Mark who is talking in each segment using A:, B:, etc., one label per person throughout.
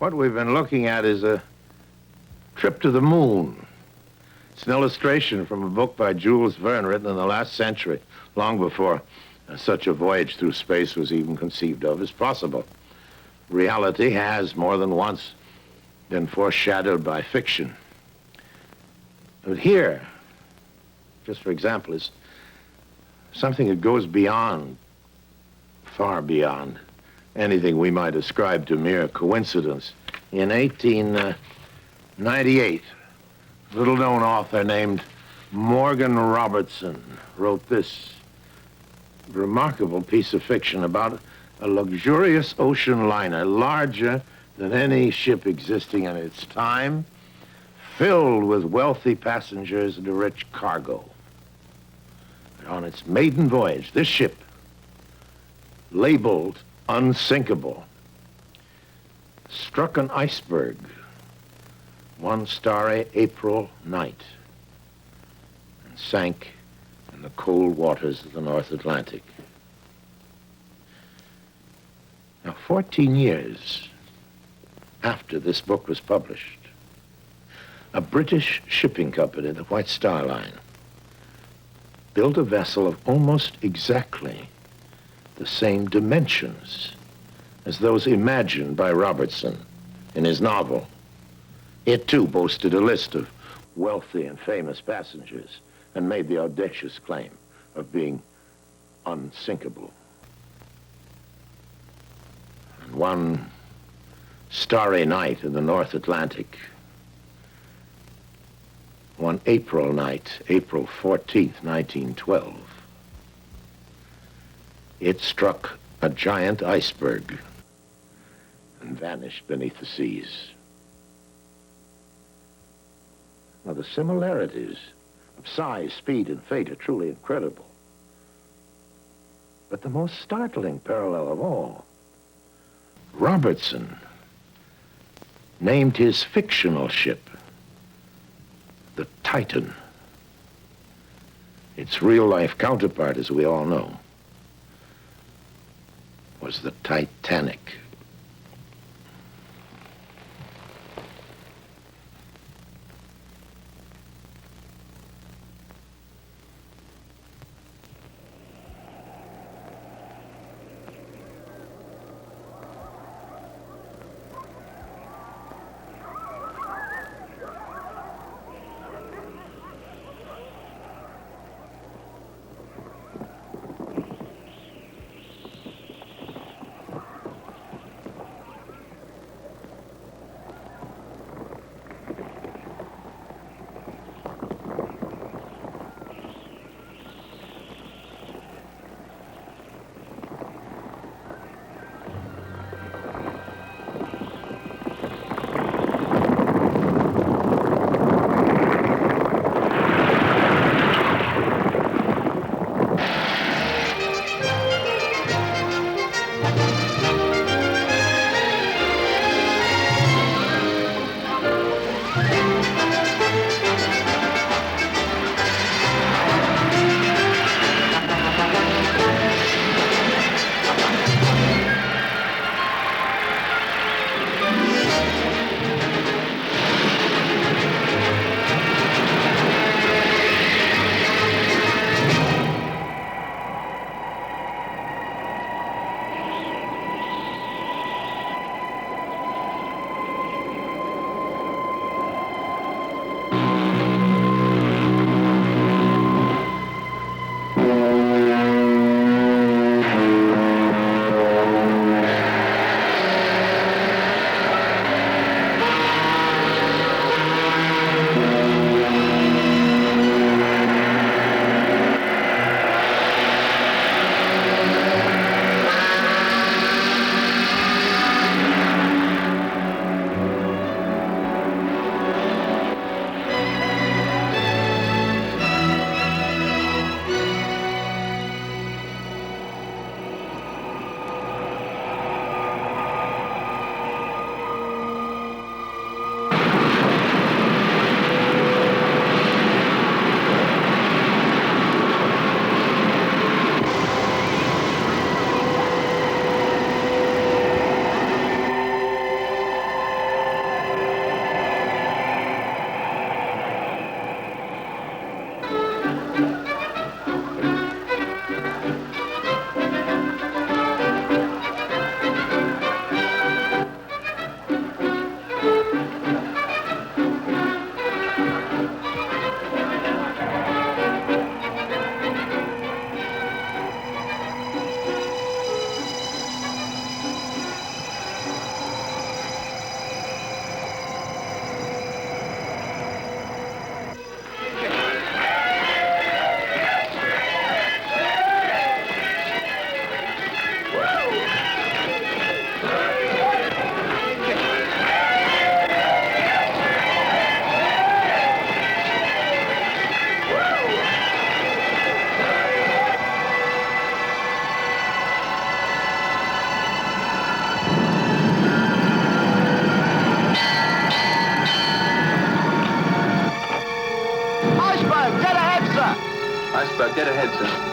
A: What we've been looking at is a trip to the moon. It's an illustration from a book by Jules Verne written in the last century, long before such a voyage through space was even conceived of as possible. Reality has more than once been foreshadowed by fiction. But here, just for example, is something that goes beyond, far beyond, anything we might ascribe to mere coincidence. In 1898, a little-known author named Morgan Robertson wrote this remarkable piece of fiction about a luxurious ocean liner, larger than any ship existing in its time, filled with wealthy passengers and a rich cargo. And on its maiden voyage, this ship, labeled unsinkable, struck an iceberg one starry April night and sank in the cold waters of the North Atlantic. Now, 14 years after this book was published, a British shipping company, the White Star Line, built a vessel of almost exactly the same dimensions as those imagined by Robertson in his novel. It, too, boasted a list of wealthy and famous passengers and made the audacious claim of being unsinkable. And one starry night in the North Atlantic, one April night, April 14th, 1912, it struck a giant iceberg and vanished beneath the seas. Now, the similarities of size, speed, and fate are truly incredible. But the most startling parallel of all, Robertson named his fictional ship the Titan. Its real-life counterpart, as we all know, was the Titanic.
B: Dead ahead, sir.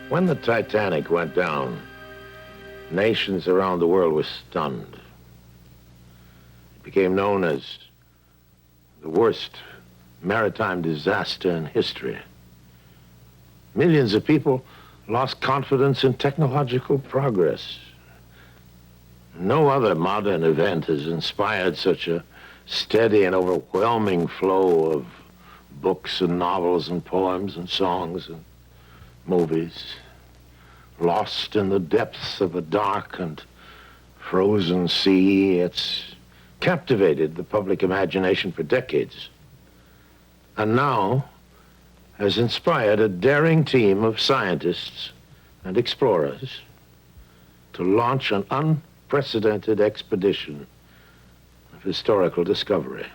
A: When the Titanic went down, nations around the world were stunned. It became known as the worst maritime disaster in history. Millions of people lost confidence in technological progress. No other modern event has inspired such a steady and overwhelming flow of books and novels and poems and songs and movies, lost in the depths of a dark and frozen sea. It's captivated the public imagination for decades, and now has inspired a daring team of scientists and explorers to launch an unprecedented expedition of historical discovery.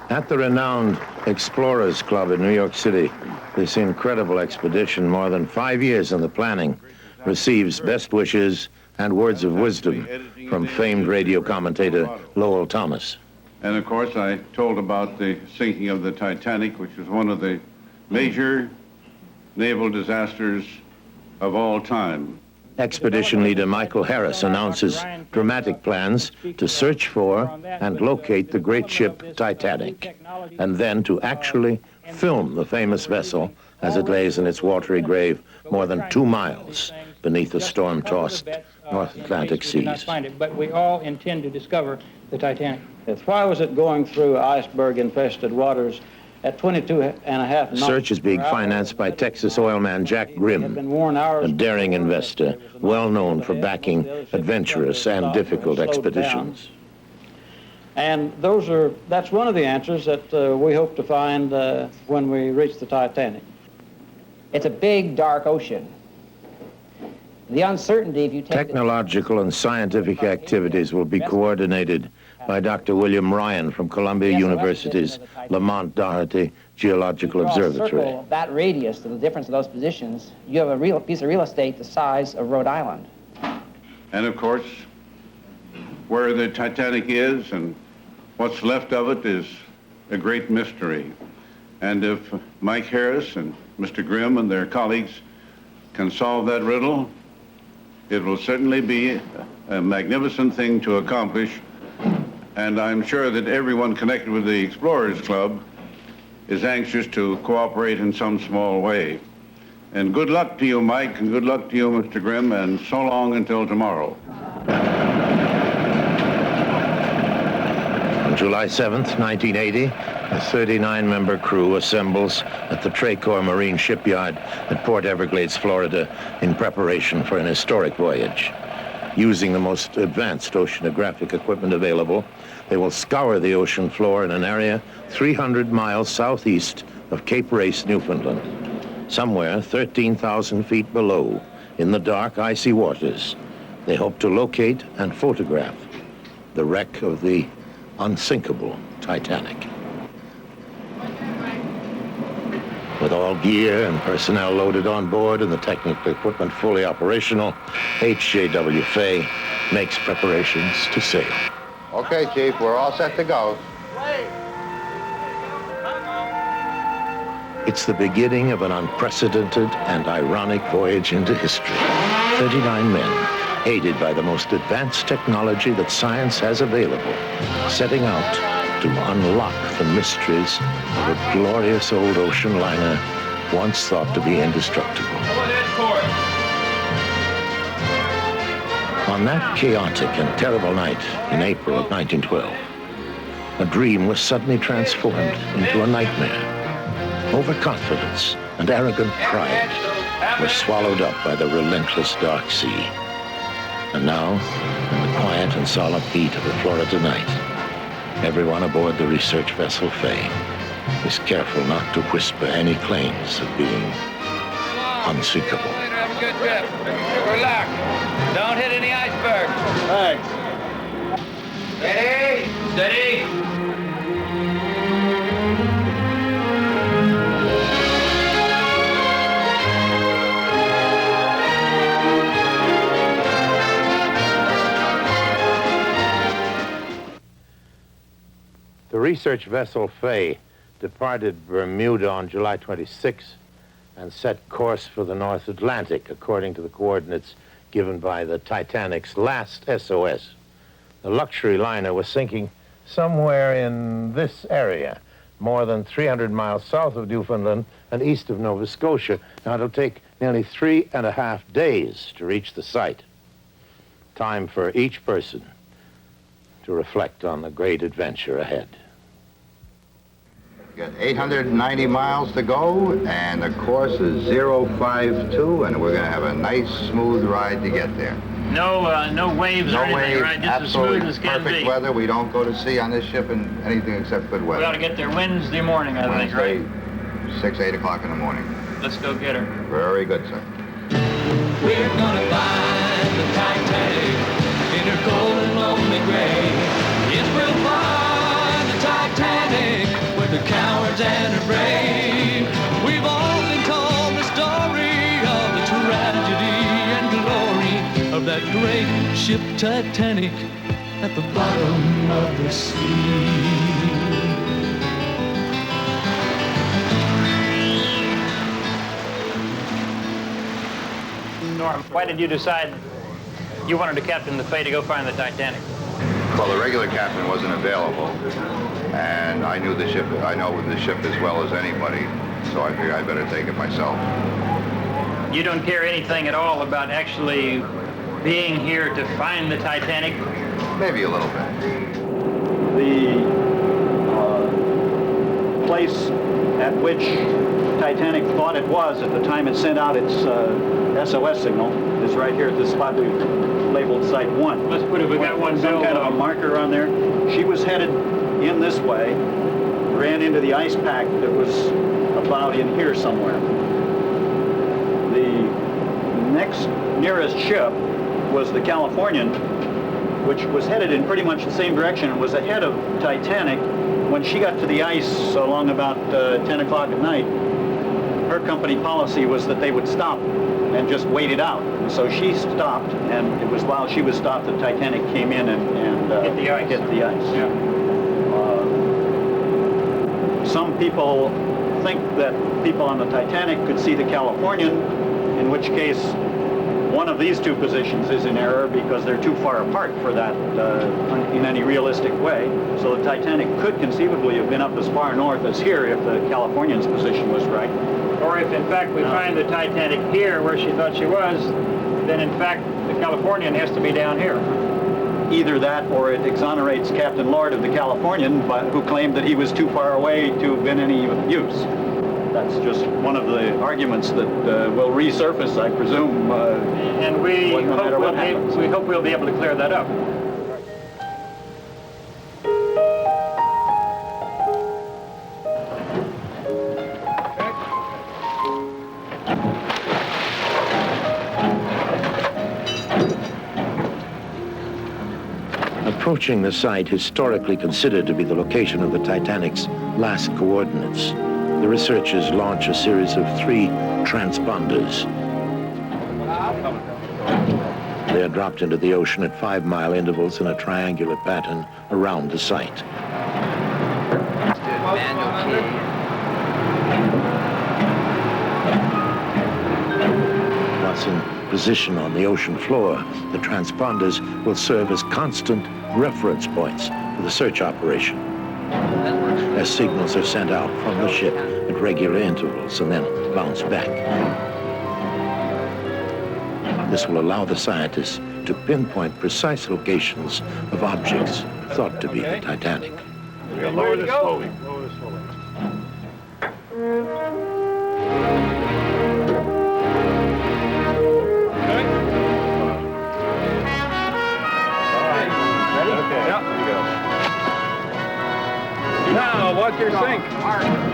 A: At the renowned Explorers Club in New York City, this incredible expedition, more than 5 years in the planning, receives best wishes and words of wisdom from famed radio commentator Lowell Thomas.
C: And of course, I told about the sinking of the Titanic, which was one of the major naval disasters of all time.
A: Expedition leader Michael Harris announces dramatic plans to search for and locate the great ship Titanic, and then to actually film the famous vessel as it lays in its watery grave more than 2 miles beneath the storm-tossed North Atlantic seas.
D: But we all intend to discover the Titanic. Yes. Why was it going through iceberg-infested waters
B: at 22.5 knots.
A: Search is being financed by Texas oil man Jack Grimm, a daring investor well known for backing adventurous and difficult expeditions.
B: And that's one of the answers that we hope to find when we reach the Titanic.
D: It's a big, dark ocean. The uncertainty, if you take
A: Technological and scientific activities will be coordinated by Dr. William Ryan from Columbia University's Lamont Doherty Geological Observatory.
D: Circle that radius, the difference of those positions, you have a real piece of real estate the size of Rhode Island.
C: And of course, where the Titanic is and what's left of it is a great mystery. And if Mike Harris and Mr. Grimm and their colleagues can solve that riddle, it will certainly be a magnificent thing to accomplish. And I'm sure that everyone connected with the Explorers Club is anxious to cooperate in some small way. And good luck to you, Mike, and good luck to you, Mr. Grimm, and so long until tomorrow.
A: On July 7th, 1980, a 39-member crew assembles at the Tracor Marine Shipyard at Port Everglades, Florida, in preparation for an historic voyage. Using the most advanced oceanographic equipment available, they will scour the ocean floor in an area 300 miles southeast of Cape Race, Newfoundland. Somewhere 13,000 feet below, in the dark, icy waters, they hope to locate and photograph the wreck of the unsinkable Titanic. With all gear and personnel loaded on board and the technical equipment fully operational, HJW Fay makes preparations to sail.
E: Okay, Chief, we're all set to go.
A: It's the beginning of an unprecedented and ironic voyage into history. 39 men, aided by the most advanced technology that science has available, setting out to unlock the mysteries of a glorious old ocean liner once thought to be indestructible. On that chaotic and terrible night in April of 1912, a dream was suddenly transformed into a nightmare. Overconfidence and arrogant pride were swallowed up by the relentless dark sea. And now, in the quiet and solemn heat of the Florida night, everyone aboard the research vessel Fay is careful not to whisper any claims of being unsinkable.
F: Have a good trip. Relax. Don't hit any icebergs.
E: Thanks.
F: Steady. Steady.
A: The research vessel Fay departed Bermuda on July 26 and set course for the North Atlantic, according to the coordinates given by the Titanic's last SOS. The luxury liner was sinking somewhere in this area, more than 300 miles south of Newfoundland and east of Nova Scotia. Now, it'll take nearly 3.5 days to reach the site. Time for each person to reflect on the great adventure ahead.
E: We've got 890 miles to go, and the course is 052, and we're going to have a nice, smooth ride to get there.
F: No waves or anything, right? Just as smooth as can
E: perfect
F: be.
E: weather. We don't go to sea on this ship in anything except good weather.
F: We ought to get there Wednesday morning, I think, right?
E: 6, 8 o'clock in the morning.
F: Let's go get her.
E: Very good, sir.
G: We're gonna find the Titanic in her cold and lonely grave. Yes, we'll find the Titanic with the cowards and the brave. We've all been told the story of the tragedy and glory of that great ship Titanic at the bottom of the sea.
F: Norm, why did you decide you wanted to captain the Fay to go find the Titanic?
E: Well, the regular captain wasn't available, and I know the ship as well as anybody, so I figured I better take it myself.
F: You don't care anything at all about actually being here to find the Titanic?
E: Maybe a little bit.
H: The place
B: at which Titanic thought it was at the time it sent out its SOS signal is right here at this spot we've labeled Site 1.
F: Let's put it, we got one
B: Some
F: bill.
B: kind of a marker on there. She was headed in this way, ran into the ice pack that was about in here somewhere. The next nearest ship was the Californian, which was headed in pretty much the same direction and was ahead of Titanic. When she got to the ice along about 10 o'clock at night, her company policy was that they would stop and just wait it out. And so she stopped, and it was while she was stopped that Titanic came in and
F: Hit the ice.
B: Hit the ice.
F: Yeah.
B: Some people think that people on the Titanic could see the Californian, in which case one of these two positions is in error because they're too far apart for that in any realistic way. So the Titanic could conceivably have been up as far north as here if the Californian's position was right.
F: Or if in fact we find the Titanic here where she thought she was, then in fact the Californian has to be down here.
B: Either that or it exonerates Captain Lord of the Californian, who claimed that he was too far away to have been any use. That's just one of the arguments that will resurface, I presume.
F: And we
B: no matter what happens.
F: we hope we'll be able to clear that up.
A: Approaching the site historically considered to be the location of the Titanic's last coordinates, the researchers launch a series of 3 transponders. They are dropped into the ocean at 5-mile intervals in a triangular pattern around the site. Once in position on the ocean floor, the transponders will serve as constant reference points for the search operation, as signals are sent out from the ship at regular intervals and then bounce back. This will allow the scientists to pinpoint precise locations of objects thought to be the Titanic.
C: Lower this slowly. Lower this slowly.
H: Now, watch your sink.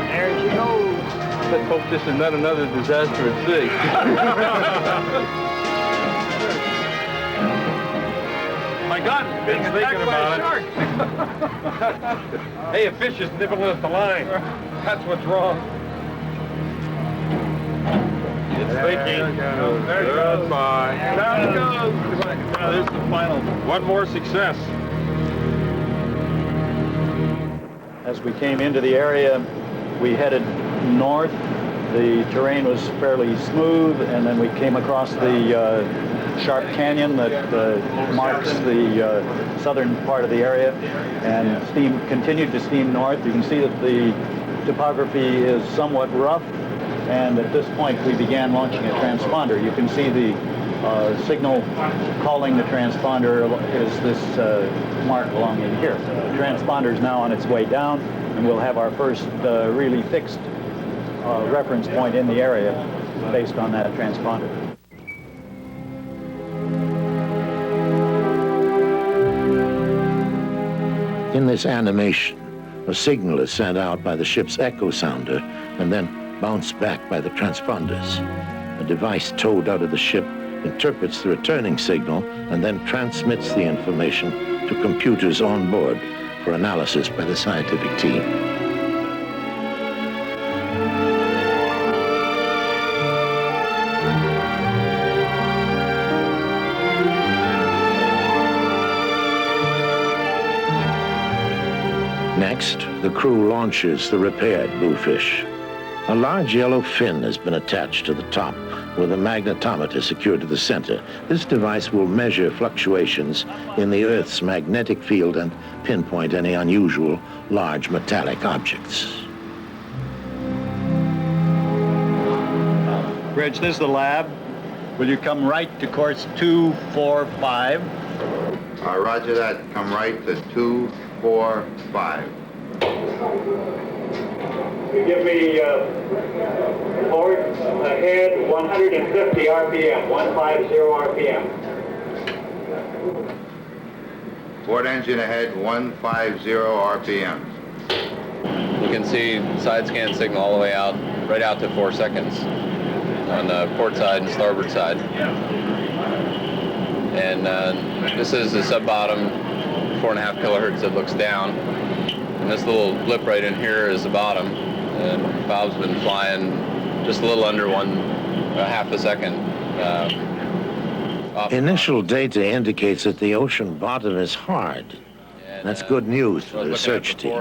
F: There she goes.
H: Let's hope this is not another disaster at sea. My God, being attacked by a shark. Hey, a fish is nibbling at the line. That's what's wrong. It's leaking. There it goes. Goodbye. Down it goes. Now, there's the final. One more success.
B: As we came into the area, we headed north. The terrain was fairly smooth, and then we came across the sharp canyon that marks the southern part of the area, and continued to steam north. You can see that the topography is somewhat rough, and at this point we began launching a transponder. You can see the signal calling the transponder is this mark along in here. The transponder is now on its way down, and we'll have our first really fixed reference point in the area based on that transponder.
A: In this animation, a signal is sent out by the ship's echo sounder and then bounced back by the transponders. A device towed out of the ship interprets the returning signal and then transmits the information to computers on board for analysis by the scientific team. Next, the crew launches the repaired bluefish. A large yellow fin has been attached to the top with a magnetometer secured to the center. This device will measure fluctuations in the Earth's magnetic field and pinpoint any unusual large metallic objects.
B: Bridge, this is the lab. Will you come right to course 245?
E: Roger that. Come right to 245.
I: Give me port ahead 150 RPM, 150 RPM.
E: Port engine ahead 150 RPM.
J: You can see side scan signal all the way out, right out to 4 seconds on the port side and starboard side. And this is the sub-bottom 4.5 kilohertz that looks down. And this little blip right in here is the bottom. And Bob's been flying just a little under half a second.
A: Initial data indicates that the ocean bottom is hard.
J: And,
A: That's good news for the research team.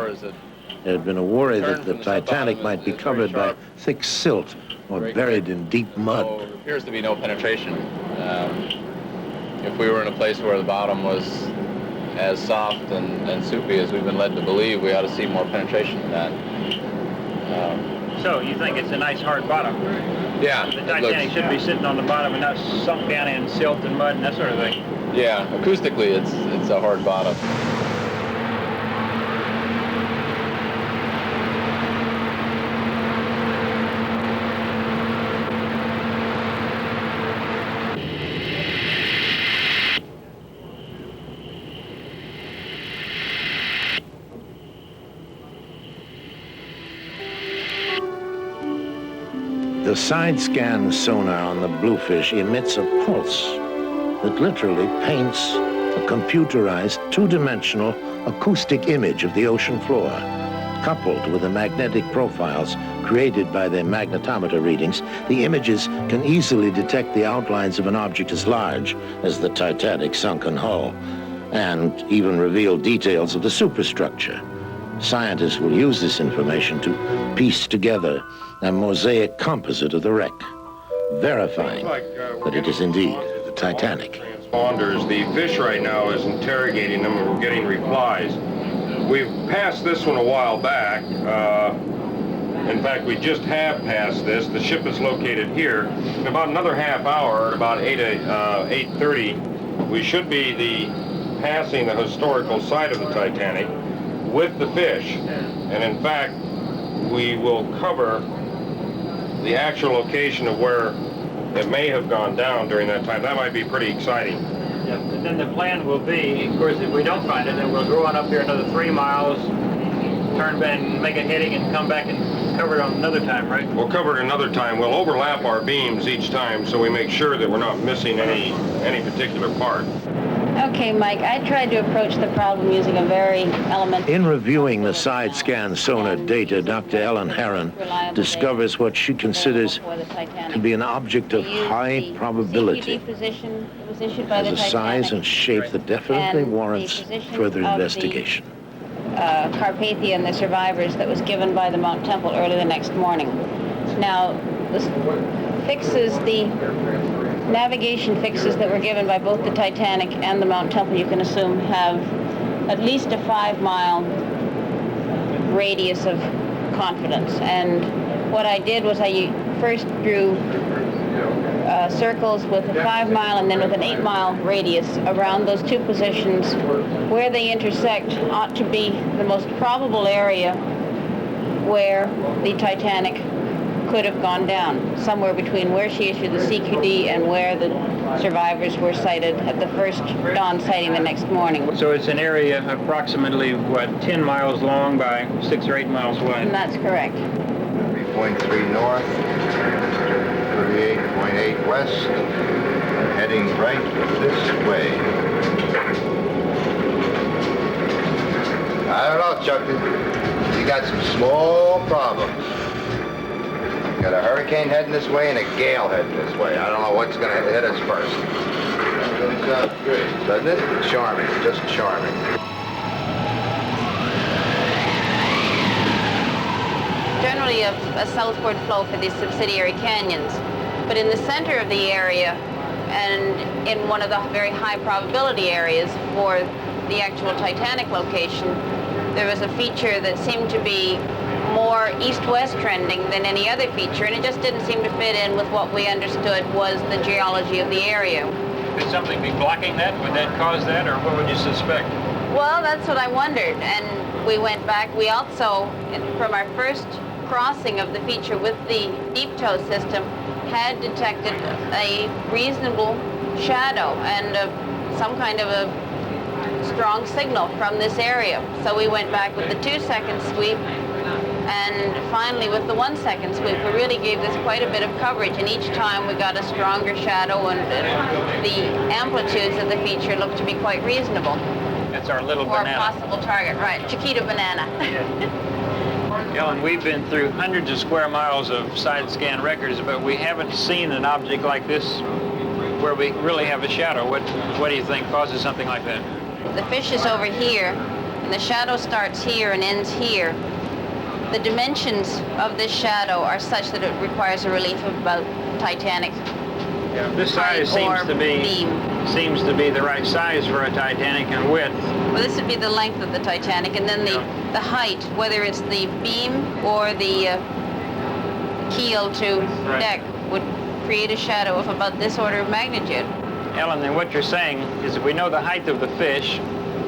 A: There had been a worry that the Titanic might be covered by thick silt or buried in deep mud.
J: So there appears to be no penetration. If we were in a place where the bottom was as soft and soupy as we've been led to believe, we ought to see more penetration than that.
F: So you think it's a nice hard bottom?
J: Yeah.
F: The Titanic should be sitting on the bottom and not sunk down in silt and mud and that sort of thing.
J: Yeah, acoustically it's a hard bottom.
A: The side scan sonar on the Bluefish emits a pulse that literally paints a computerized two-dimensional acoustic image of the ocean floor. Coupled with the magnetic profiles created by the magnetometer readings, the images can easily detect the outlines of an object as large as the Titanic's sunken hull, and even reveal details of the superstructure. Scientists will use this information to piece together a mosaic composite of the wreck, verifying that it is indeed the Titanic.
H: Transponders. The fish right now is interrogating them, and we're getting replies. We've passed this one a while back. In fact, we just have passed this. The ship is located here. In about another half hour, at about 8:30, we should be passing the historical site of the Titanic with the fish. And in fact, we will cover the actual location of where it may have gone down during that time. That might be pretty exciting.
F: Yep. And then the plan will be, of course, if we don't find it, then we'll go on up here another 3 miles, turn back and make a heading and come back and cover it on another time, right?
H: We'll cover it another time. We'll overlap our beams each time so we make sure that we're not missing any particular part.
K: Okay, Mike, I tried to approach the problem using a very elementary...
A: In reviewing the side scan sonar data, Dr. Ellen Herron discovers what she considers to be an object of high probability. Has a size and shape that definitely warrants further investigation.
K: Carpathia and the survivors that was given by the Mount Temple early the next morning. Now, this fixes the navigation fixes that were given by both the Titanic and the Mount Temple, you can assume, have at least a 5-mile radius of confidence. And what I did was I first drew circles with a 5-mile and then with an 8-mile radius around those two positions. Where they intersect ought to be the most probable area where the Titanic could have gone down, somewhere between where she issued the CQD and where the survivors were sighted at the first dawn sighting the next morning.
F: So it's an area approximately, what, 10 miles long by 6 or 8 miles wide?
K: And that's correct.
E: 3.3 north, 38.8 west, heading right this way. I don't know, Chuck. You got some small problems. Got a hurricane heading this way and a gale heading this way. I don't know what's going to hit us first. That really sounds good, doesn't it? Charming, just charming.
K: Generally a southward flow for these subsidiary canyons, but in the center of the area and in one of the very high probability areas for the actual Titanic location, there was a feature that seemed to be more east-west trending than any other feature, and it just didn't seem to fit in with what we understood was the geology of the area.
F: Could something be blocking that? Would that cause that, or what would you suspect?
K: Well, that's what I wondered, and we went back. We also, from our first crossing of the feature with the deep tow system had detected a reasonable shadow and some kind of a strong signal from this area. So we went back with the 2-second sweep, and finally with the 1-second sweep. We really gave this quite a bit of coverage, and each time we got a stronger shadow, and the amplitudes of the feature looked to be quite reasonable.
F: That's our little
K: For
F: banana.
K: a possible target, right, Chiquita banana.
F: Ellen, we've been through hundreds of square miles of side scan records, but we haven't seen an object like this where we really have a shadow. What do you think causes something like that?
K: The fish is over here, and the shadow starts here and ends here. The dimensions of this shadow are such that it requires a relief of about Titanic.
F: Yeah, this size seems to be the right size for a Titanic and width.
K: Well, this would be the length of the Titanic, and then the height, whether it's the beam or the keel to deck, would create a shadow of about this order of magnitude.
F: Ellen, then what you're saying is if we know the height of the fish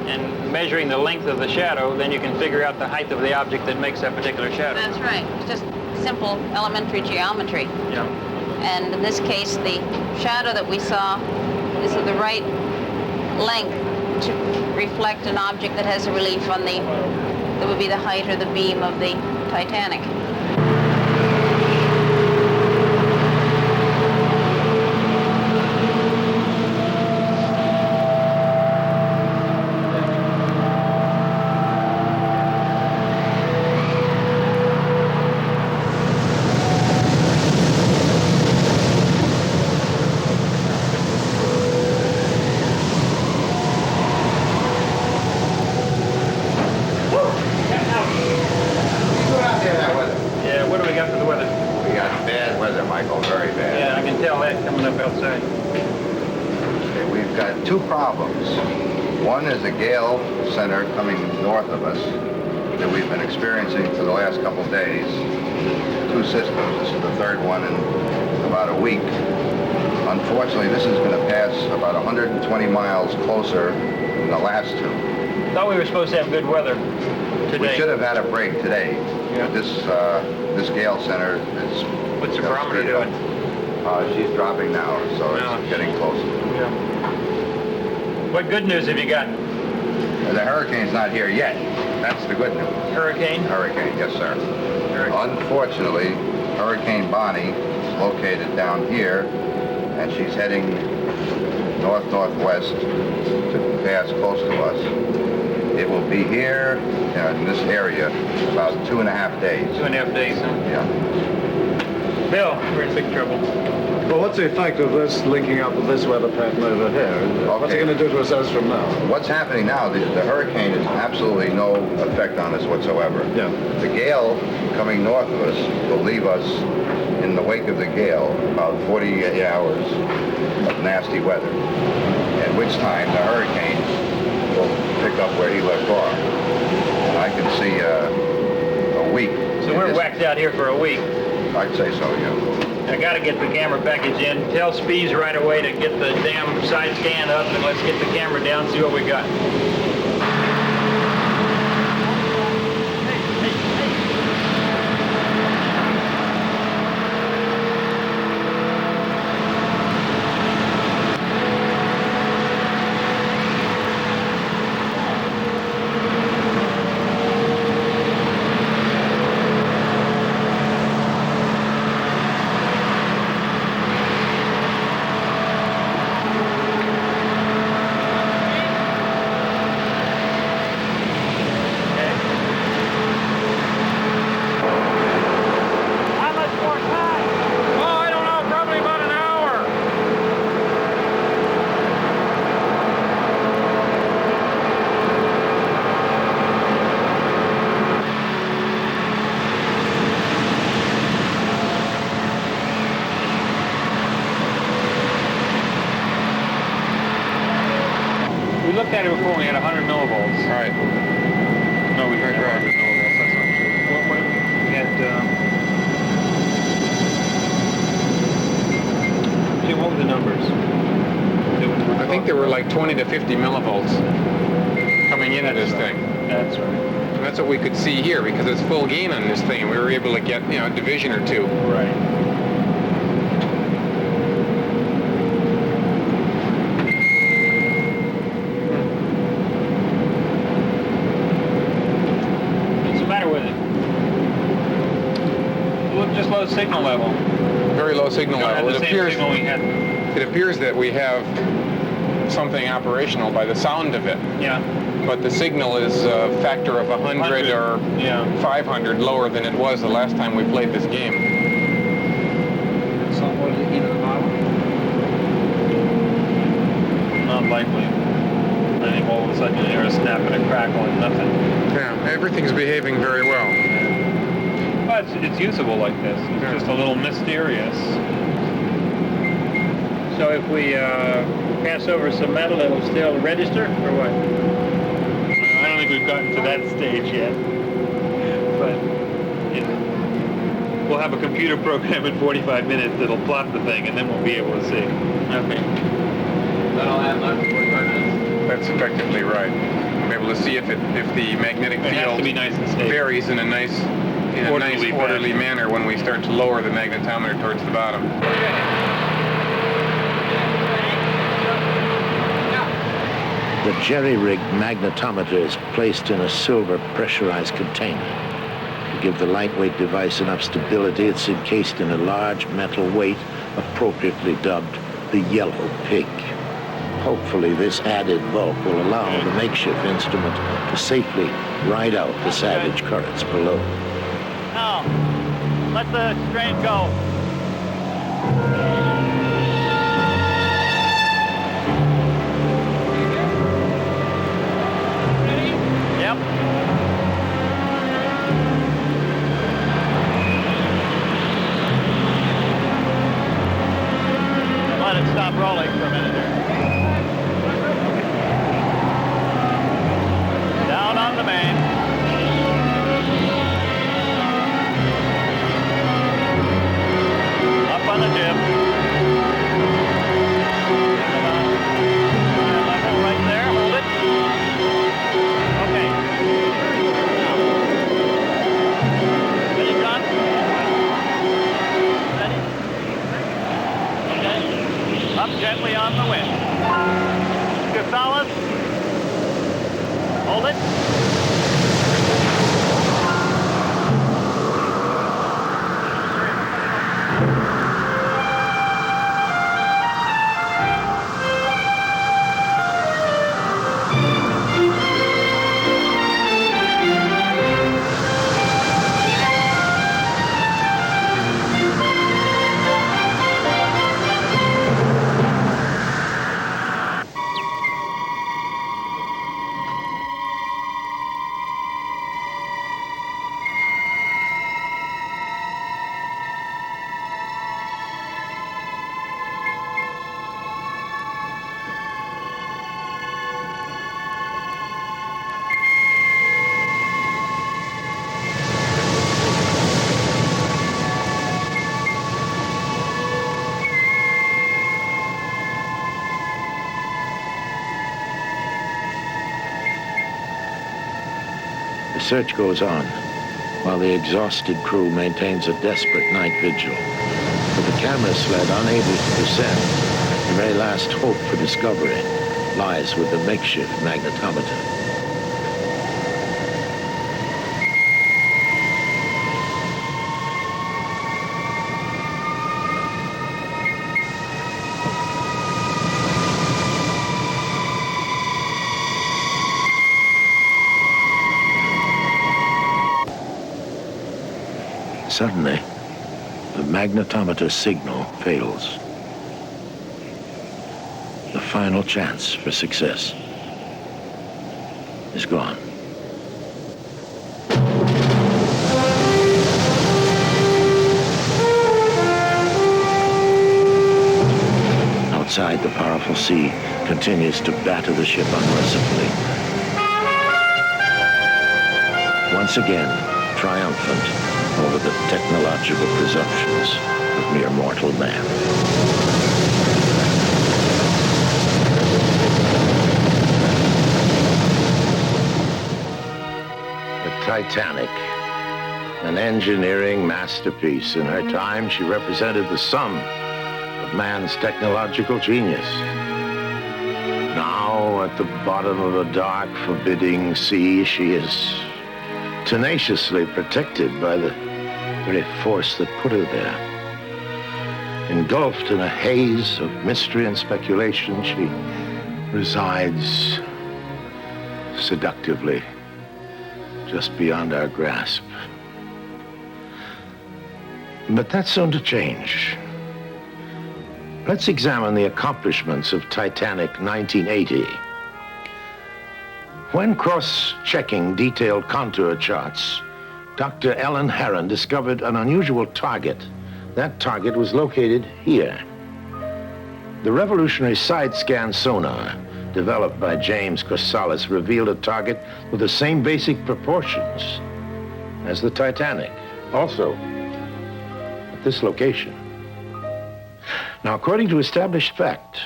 F: and measuring the length of the shadow, then you can figure out the height of the object that makes that particular shadow.
K: That's right. It's just simple elementary geometry.
F: Yeah.
K: And in this case, the shadow that we saw is of the right length to reflect an object that has a relief on that would be the height or the beam of the Titanic.
E: Two problems. One is a gale center coming north of us that we've been experiencing for the last couple of days. Two systems. This is the third one in about a week. Unfortunately, this is going to pass about 120 miles closer than the last two.
F: Thought we were supposed to have good weather today.
E: We should have had a break today. Yeah. This gale center is...
F: What's the barometer doing?
E: She's dropping now, so it's getting closer.
F: Yeah. What good news have you got?
E: The hurricane's not here yet. That's the good news.
F: Hurricane?
E: Hurricane, yes, sir.
F: Hurricane.
E: Unfortunately, Hurricane Bonnie is located down here, and she's heading north-northwest to pass close to us. It will be here in this area about 2.5 days.
F: 2.5 days, huh?
E: Yeah.
F: Bill, we're in big trouble.
B: Well, what's the effect of this linking up with this weather pattern over here? Okay. What's it going to do to us as from now?
E: What's happening now, the hurricane has absolutely no effect on us whatsoever.
B: Yeah.
E: The gale coming north of us will leave us in the wake of the gale about 48 hours of nasty weather, at which time the hurricane will pick up where he left off. And I can see a week.
F: So we're whacked out here for a week.
E: I'd say so, yeah.
F: I got to get the camera package in. Tell Spees right away to get the damn side scan up, and let's get the camera down, see what we got. Looked at it before, we had 100 millivolts.
J: All right. No, we heard 100 millivolts, that's not true.
F: We had, Jim, what were the numbers?
J: I think there were like 20 to 50 millivolts coming into this thing.
F: That's right.
L: And that's what we could see here, because it's full gain on this thing. We were able to get, a division or two.
F: Right. What's the matter with it? Look, just low signal level.
L: Very low signal level.
F: The same signal we had.
L: It appears that we have something operational by the sound of it.
F: Yeah.
L: But the signal is a factor of 100 or 500 lower than it was the last time we played this game.
F: Something with the heat of the bottom? Not likely. I think all of a sudden you hear a snap and a crackle and nothing.
L: Yeah, everything's behaving very well.
F: But it's usable like this. It's just a little mysterious. So if we pass over some metal, it'll still register, or what? I don't think we've gotten to that stage yet. But we'll have a computer program in 45 minutes that'll plot the thing, and then we'll be able to see. Okay.
J: That'll add up to 45 minutes.
L: That's effectively right. We'll be able to see if the magnetic
F: It has
L: field
F: to be nice and stable.
L: varies in a nice orderly manner when we start to lower the magnetometer towards the bottom.
A: The jerry-rigged magnetometer is placed in a silver pressurized container. To give the lightweight device enough stability, it's encased in a large metal weight appropriately dubbed the Yellow Pig. Hopefully this added bulk will allow the makeshift instrument to safely ride out the savage currents below.
I: Now, let the strain go. Yep. Let it stop rolling for a minute here. Down on the main. Up on the jib. Level right there. Hold it. Okay. Ready, John? Ready? Okay. Up gently on the wind. Gonzalez. Hold it.
A: The search goes on, while the exhausted crew maintains a desperate night vigil. With the camera sled unable to descend, the very last hope for discovery lies with the makeshift magnetometer. Suddenly, the magnetometer signal fails. The final chance for success is gone. Outside, the powerful sea continues to batter the ship unmercifully. Once again, triumphant over the technological presumptions of mere mortal man. Titanic, an engineering masterpiece. In her time, she represented the sum of man's technological genius. Now, at the bottom of a dark, forbidding sea, she is tenaciously protected by the very force that put her there. Engulfed in a haze of mystery and speculation, she resides seductively just beyond our grasp. But that's soon to change. Let's examine the accomplishments of Titanic 1980. When cross-checking detailed contour charts, Dr. Ellen Herron discovered an unusual target. That target was located here. The revolutionary side-scan sonar developed by James Corsalis revealed a target with the same basic proportions as the Titanic, also at this location. Now, according to established fact,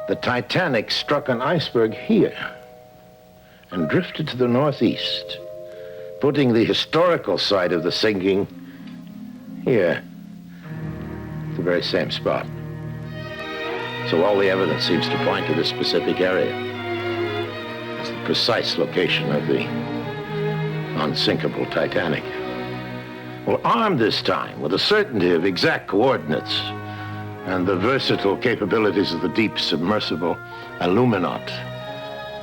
A: the Titanic struck an iceberg here and drifted to the northeast, putting the historical site of the sinking here, the very same spot. So all the evidence seems to point to this specific area as the precise location of the unsinkable Titanic. Well, armed this time with the certainty of exact coordinates and the versatile capabilities of the deep submersible Illuminaut,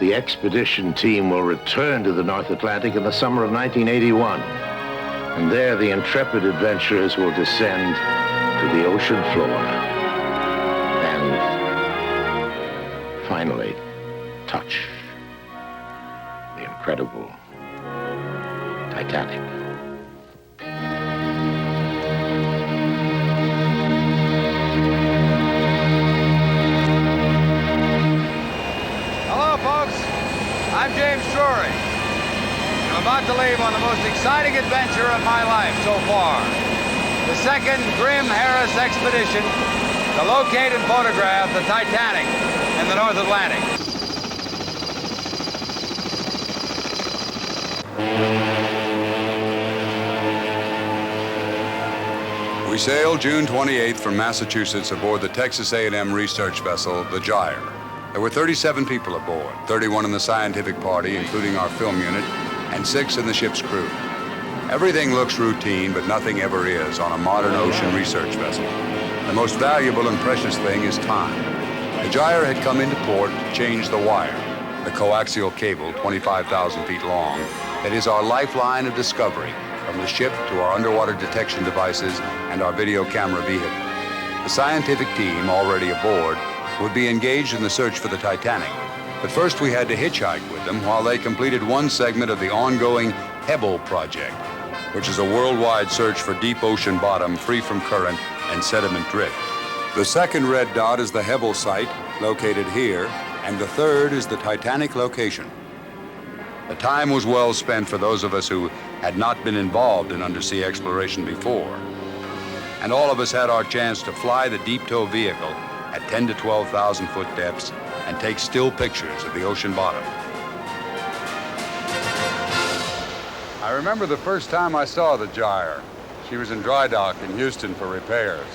A: the expedition team will return to the North Atlantic in the summer of 1981. And there, the intrepid adventurers will descend to the ocean floor and finally touch the incredible Titanic.
E: Hello, folks. I'm James Drury. I'm about to leave on the most exciting adventure of my life so far. The second Grimm Harris expedition to locate and photograph the Titanic in the North Atlantic.
M: We sailed June 28th from Massachusetts aboard the Texas A&M research vessel, the Gyre. There were 37 people aboard, 31 in the scientific party, including our film unit, and 6 in the ship's crew. Everything looks routine, but nothing ever is on a modern ocean research vessel. The most valuable and precious thing is time. The Gyre had come into port to change the wire, the coaxial cable 25,000 feet long, that is our lifeline of discovery from the ship to our underwater detection devices and our video camera vehicle. The scientific team already aboard would be engaged in the search for the Titanic, but first we had to hitchhike with them while they completed one segment of the ongoing Hebel project, which is a worldwide search for deep ocean bottom free from current and sediment drift. The second red dot is the Hebel site, located here, and the third is the Titanic location. The time was well spent for those of us who had not been involved in undersea exploration before. And all of us had our chance to fly the deep tow vehicle at 10 to 12,000 foot depths and take still pictures of the ocean bottom. I remember the first time I saw the Gyre. She was in dry dock in Houston for repairs.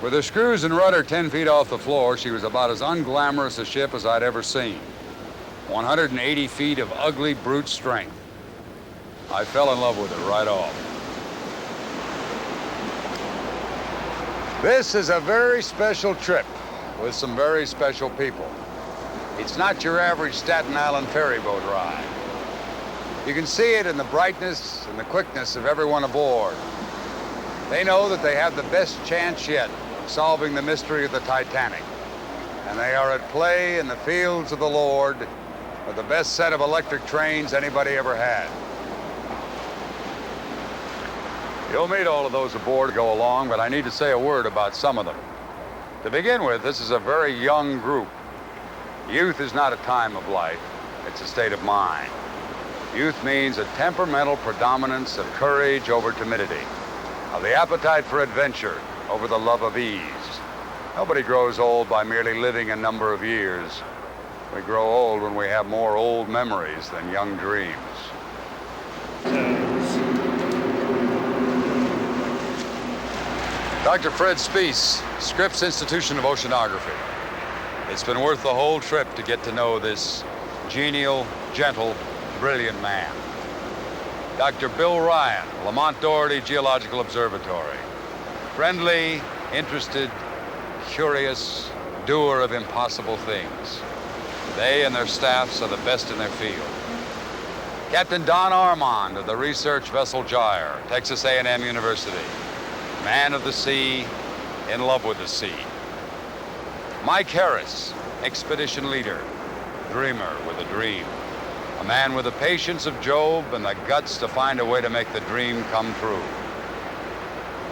M: With her screws and rudder 10 feet off the floor, she was about as unglamorous a ship as I'd ever seen. 180 feet of ugly brute strength. I fell in love with her right off. This is a very special trip with some very special people. It's not your average Staten Island ferry boat ride. You can see it in the brightness and the quickness of everyone aboard. They know that they have the best chance yet of solving the mystery of the Titanic. And they are at play in the fields of the Lord with the best set of electric trains anybody ever had. You'll meet all of those aboard to go along, but I need to say a word about some of them. To begin with, this is a very young group. Youth is not a time of life, it's a state of mind. Youth means a temperamental predominance of courage over timidity, of the appetite for adventure over the love of ease. Nobody grows old by merely living a number of years. We grow old when we have more old memories than young dreams. Dr. Fred Speece, Scripps Institution of Oceanography. It's been worth the whole trip to get to know this genial, gentle, brilliant man. Dr. Bill Ryan, Lamont Doherty Geological Observatory. Friendly, interested, curious, doer of impossible things. They and their staffs are the best in their field. Captain Don Armand of the research vessel Gyre, Texas A&M University. Man of the sea, in love with the sea. Mike Harris, expedition leader, dreamer with a dream. A man with the patience of Job and the guts to find a way to make the dream come true.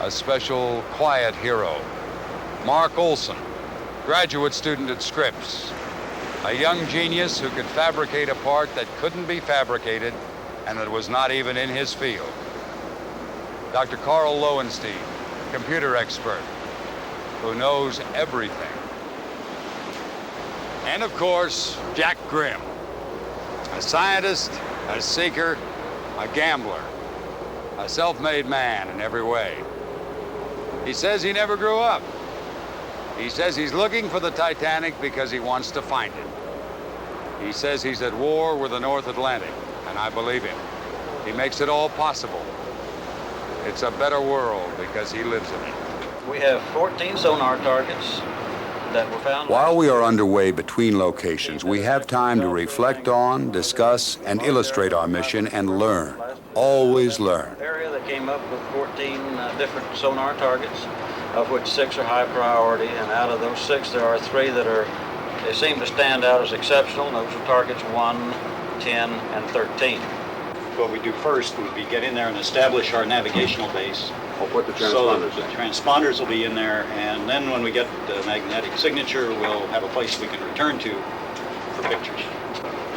M: A special quiet hero, Mark Olson, graduate student at Scripps. A young genius who could fabricate a part that couldn't be fabricated and that was not even in his field. Dr. Carl Lowenstein, computer expert, who knows everything. And of course, Jack Grimm, a scientist, a seeker, a gambler, a self-made man in every way. He says he never grew up. He says he's looking for the Titanic because he wants to find it. He says he's at war with the North Atlantic, and I believe him. He makes it all possible. It's a better world because he lives in it.
B: We have 14 sonar targets that were found.
M: While we are underway between locations, we have time to reflect on, discuss, and illustrate our mission and learn. Always learn.
B: Area that came up with 14 different sonar targets, of which 6 are high priority, and out of those 6, there are 3 that they seem to stand out as exceptional. Those are targets 1, 10, and 13. What we do first would be get in there and establish our navigational base.
C: I'll put the
B: So
C: transponders
B: the
C: in.
B: transponders will be in there, and then when we get the magnetic signature, we'll have a place we can return to for pictures.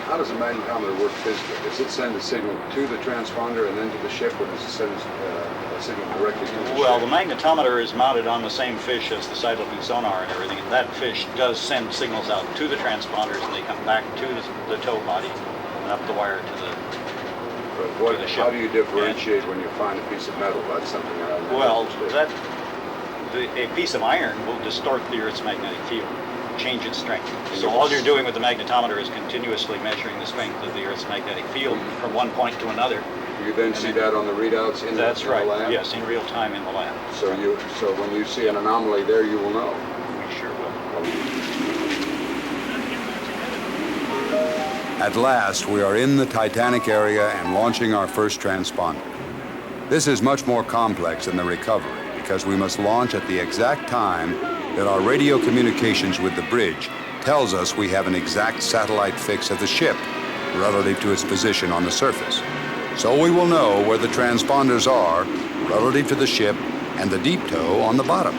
N: How does a magnetometer work physically? Does it send a signal to the transponder and then to the ship, or does it send a signal directly to the ship?
B: Well, the magnetometer is mounted on the same fish as the side-looking sonar and everything, and that fish does send signals out to the transponders, and they come back to the tow body and up the wire to the
N: How do you differentiate when you find a piece of metal? That's something I don't
B: Well,
N: understand.
B: a piece of iron will distort the Earth's magnetic field, change its strength. So all you're doing with the magnetometer is continuously measuring the strength of the Earth's magnetic field from one point to another.
N: You then see that on the readouts in
B: That's
N: the
B: right.
N: lab?
B: Yes, in real time in the lab.
N: So when you see an anomaly there, you will know.
B: We sure will.
M: At last, we are in the Titanic area and launching our first transponder. This is much more complex than the recovery because we must launch at the exact time that our radio communications with the bridge tells us we have an exact satellite fix of the ship relative to its position on the surface. So we will know where the transponders are relative to the ship and the deep tow on the bottom.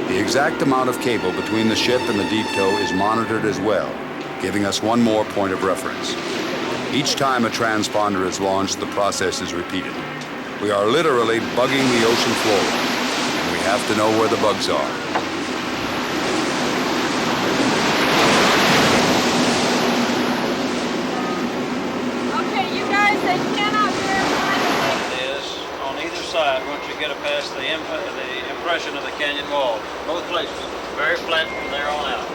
M: The exact amount of cable between the ship and the deep tow is monitored as well, giving us one more point of reference. Each time a transponder is launched, the process is repeated. We are literally bugging the ocean floor, and we have to know where the bugs are.
I: Okay, you guys, they cannot verify.
B: Is on either side once you get past the impression of the canyon wall. Both places. Very flat from there on out.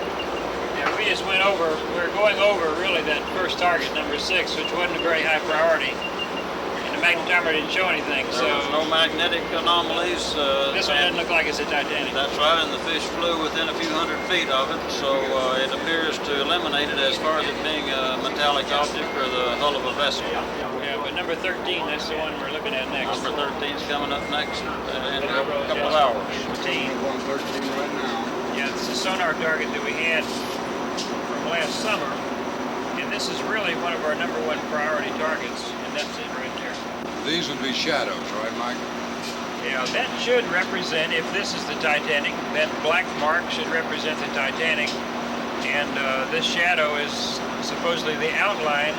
F: Yeah, we just went over, we were going over really that first target, number 6, which wasn't a very high priority. And the magnetometer didn't show anything, so...
B: There was no magnetic anomalies.
F: This one doesn't look like it's a Titanic.
B: That's right, and the fish flew within a few hundred feet of it, so it appears to eliminate it as far as it being a metallic object or the hull of a vessel.
F: Yeah, but number 13, that's the one we're looking at next.
B: Number 13 is coming up next in a couple of hours.
F: 13.
N: right now.
F: Yeah, it's a sonar target that we had from last summer, and this is really one of our number 1 priority targets, and that's it right there.
M: These would be shadows, right, Mike?
F: Yeah, that should represent, if this is the Titanic, that black mark should represent the Titanic, and this shadow is supposedly the outline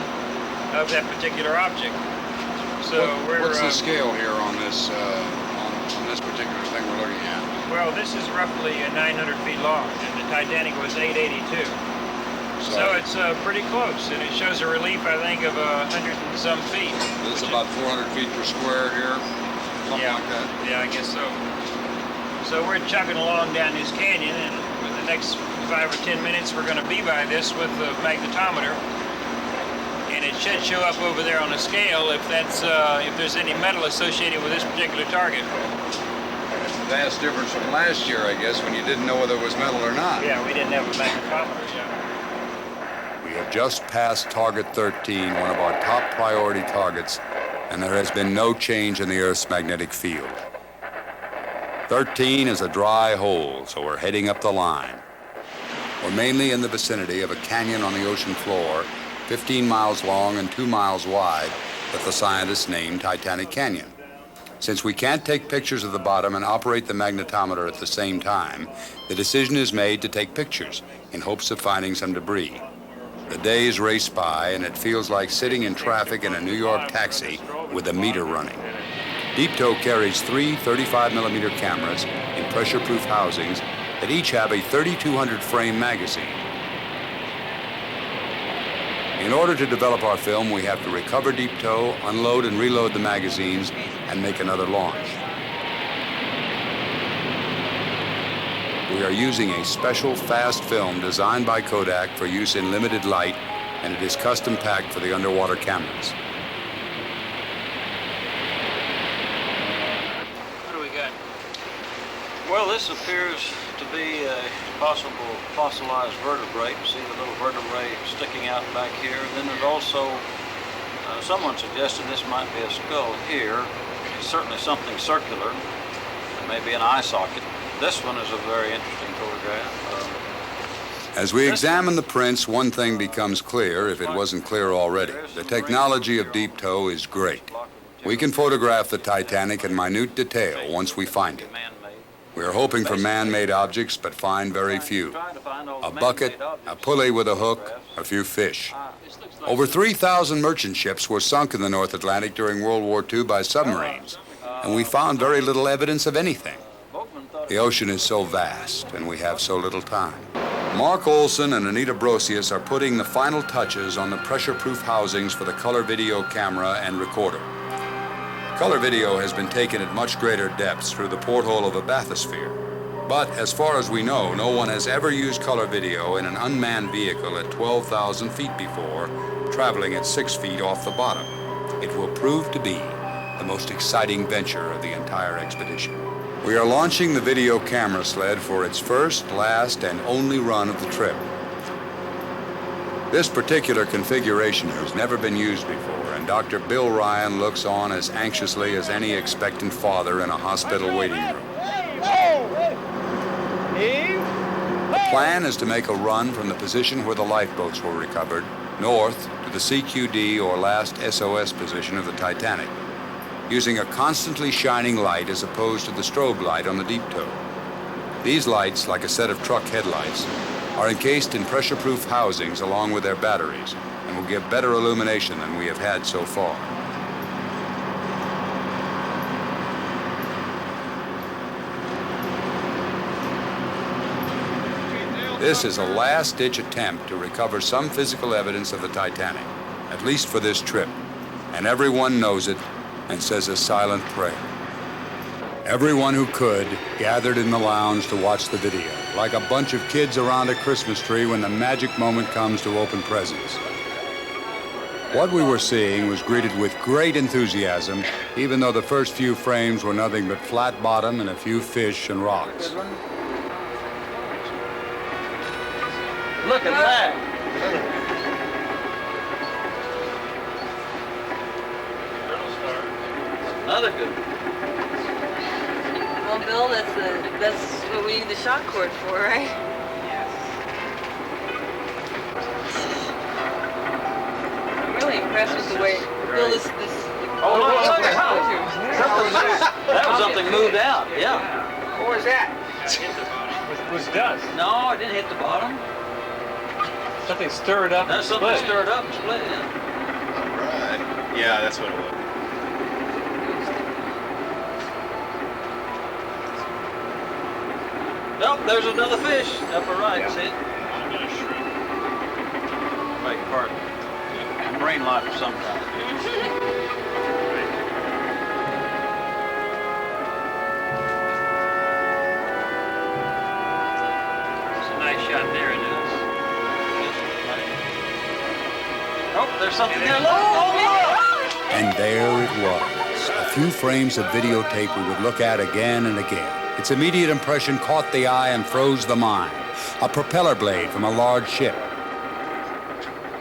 F: of that particular object. So
M: what's the scale here on this on this particular thing we're looking at?
F: Well, this is roughly 900 feet long, and the Titanic was 882. So it's pretty close, and it shows a relief, I think, of 100 and some feet.
M: It's about 400 feet per square here, something
F: Yeah.
M: like that.
F: Yeah, I guess so. So we're chugging along down this canyon, and for the next 5 or 10 minutes, we're going to be by this with the magnetometer. And it should show up over there on a scale if there's any metal associated with this particular target.
M: It's a vast difference from last year, I guess, when you didn't know whether it was metal or not.
F: Yeah, we didn't have a magnetometer yet.
M: We have just passed target 13, one of our top priority targets, and there has been no change in the Earth's magnetic field. 13 is a dry hole, so we're heading up the line. We're mainly in the vicinity of a canyon on the ocean floor, 15 miles long and 2 miles wide, that the scientists named Titanic Canyon. Since we can't take pictures of the bottom and operate the magnetometer at the same time, the decision is made to take pictures in hopes of finding some debris. The days race by, and it feels like sitting in traffic in a New York taxi with the meter running. Deep Tow carries 3 35mm cameras in pressure-proof housings that each have a 3,200 frame magazine. In order to develop our film, we have to recover Deep Tow, unload and reload the magazines, and make another launch. We are using a special fast film designed by Kodak for use in limited light, and it is custom packed for the underwater cameras.
F: What do we got?
B: Well, this appears to be a possible fossilized vertebrate. You see the little vertebrae sticking out back here. Then there's also, someone suggested this might be a skull here. It's certainly something circular. It may be an eye socket. This one is a very interesting photograph.
M: As we examine the prints, one thing becomes clear, if it wasn't clear already. The technology of Deep Tow is great. We can photograph the Titanic in minute detail once we find it. We are hoping for man-made objects, but find very few. A bucket, a pulley with a hook, a few fish. Over 3,000 merchant ships were sunk in the North Atlantic during World War II by submarines, and we found very little evidence of anything. The ocean is so vast, and we have so little time. Mark Olson and Anita Brosius are putting the final touches on the pressure-proof housings for the color video camera and recorder. Color video has been taken at much greater depths through the porthole of a bathysphere. But as far as we know, no one has ever used color video in an unmanned vehicle at 12,000 feet before, traveling at 6 feet off the bottom. It will prove to be the most exciting venture of the entire expedition. We are launching the video camera sled for its first, last, and only run of the trip. This particular configuration has never been used before, and Dr. Bill Ryan looks on as anxiously as any expectant father in a hospital waiting room. The plan is to make a run from the position where the lifeboats were recovered, north to the CQD or last SOS position of the Titanic, using a constantly shining light as opposed to the strobe light on the Deep Tow. These lights, like a set of truck headlights, are encased in pressure-proof housings along with their batteries and will give better illumination than we have had so far. This is a last-ditch attempt to recover some physical evidence of the Titanic, at least for this trip, and everyone knows it and says a silent prayer. Everyone who could gathered in the lounge to watch the video, like a bunch of kids around a Christmas tree when the magic moment comes to open presents. What we were seeing was greeted with great enthusiasm, even though the first few frames were nothing but flat bottom and a few fish and rocks.
B: Look at that! Another good one.
O: Well, Bill, that's what we need the shock cord for, right? I'm really impressed with the way Bill this.
B: Oh, look! That was something moved out. Yeah.
O: What was that?
F: Was dust.
B: No, it didn't hit the bottom.
F: Something stirred up.
B: That's something stirred up and split. Yeah.
J: Right. Yeah, that's what it was.
B: Nope, there's another fish. Upper right, see it? apart. A brain lot of some kind.
F: It's a nice shot there, isn't it?
B: Oh, there's something there. Look! Oh,
M: And there it was, a few frames of videotape we would look at again and again. Its immediate impression caught the eye and froze the mind. A propeller blade from a large ship.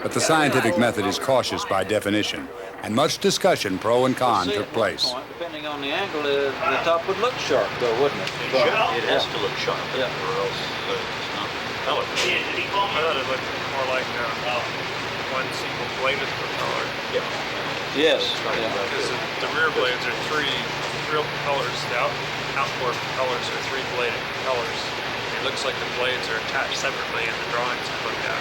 M: But the scientific method is cautious by definition, and much discussion, pro and con, took place.
B: Depending on the angle, the top would look sharp, though, wouldn't it?
F: It has to look sharp,
B: yeah,
F: or else it's not propeller. I thought it looked more like one single blade of propeller. Yeah.
B: Yes.
F: Because the rear blades are three real propellers. The outboard propellers are three-bladed propellers. It looks like the blades are attached separately in the drawings I looked at.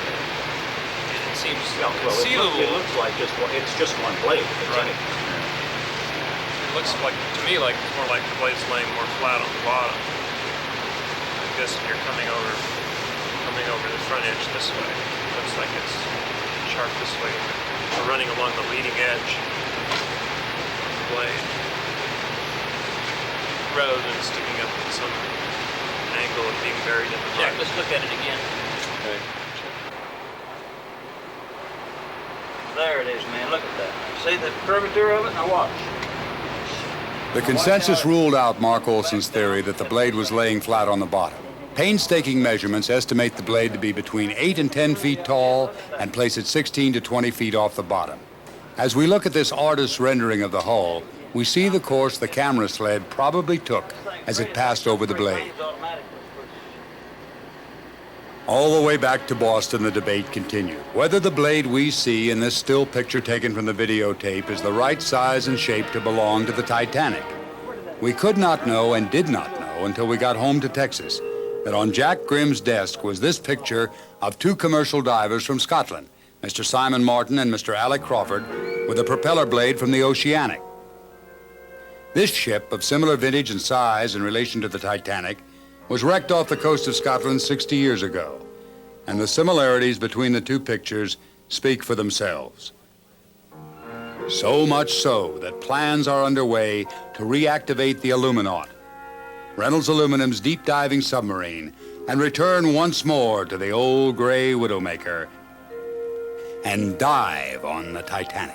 F: And it seems conceivable.
B: It looks like it's just one blade.
F: Right. It looks like, to me, like it's more like the blade's laying more flat on the bottom. I guess if you're coming over the front edge this way, it looks like it's sharp this way. Or running along the leading edge of the blade, rather than sticking up at some angle of being buried in the mud.
B: Jack, let's look at it again.
F: Okay.
B: There it is, man. Look at that. See the curvature of it? Now watch.
M: The consensus ruled out Mark Olson's theory that the blade was laying flat on the bottom. Painstaking measurements estimate the blade to be between 8 and 10 feet tall and place it 16 to 20 feet off the bottom. As we look at this artist's rendering of the hull, we see the course the camera sled probably took as it passed over the blade. All the way back to Boston, the debate continued. Whether the blade we see in this still picture taken from the videotape is the right size and shape to belong to the Titanic. We could not know and did not know until we got home to Texas that on Jack Grimm's desk was this picture of two commercial divers from Scotland, Mr. Simon Martin and Mr. Alec Crawford, with a propeller blade from the Oceanic. This ship, of similar vintage and size in relation to the Titanic, was wrecked off the coast of Scotland 60 years ago, and the similarities between the two pictures speak for themselves. So much so that plans are underway to reactivate the Illuminaut, Reynolds Aluminum's deep-diving submarine, and return once more to the old gray Widowmaker and dive on the Titanic.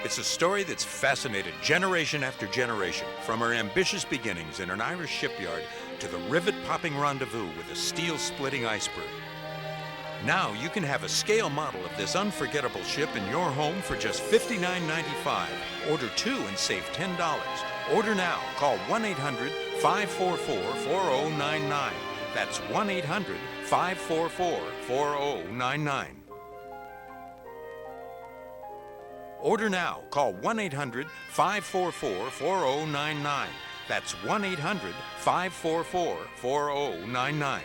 P: It's a story that's fascinated generation after generation, from her ambitious beginnings in an Irish shipyard to the rivet-popping rendezvous with a steel-splitting iceberg. Now you can have a scale model of this unforgettable ship in your home for just $59.95. Order two and save $10. Order now. Call 1-800-544-4099. That's 1-800-544-4099. Order now. Call 1-800-544-4099. That's 1-800-544-4099.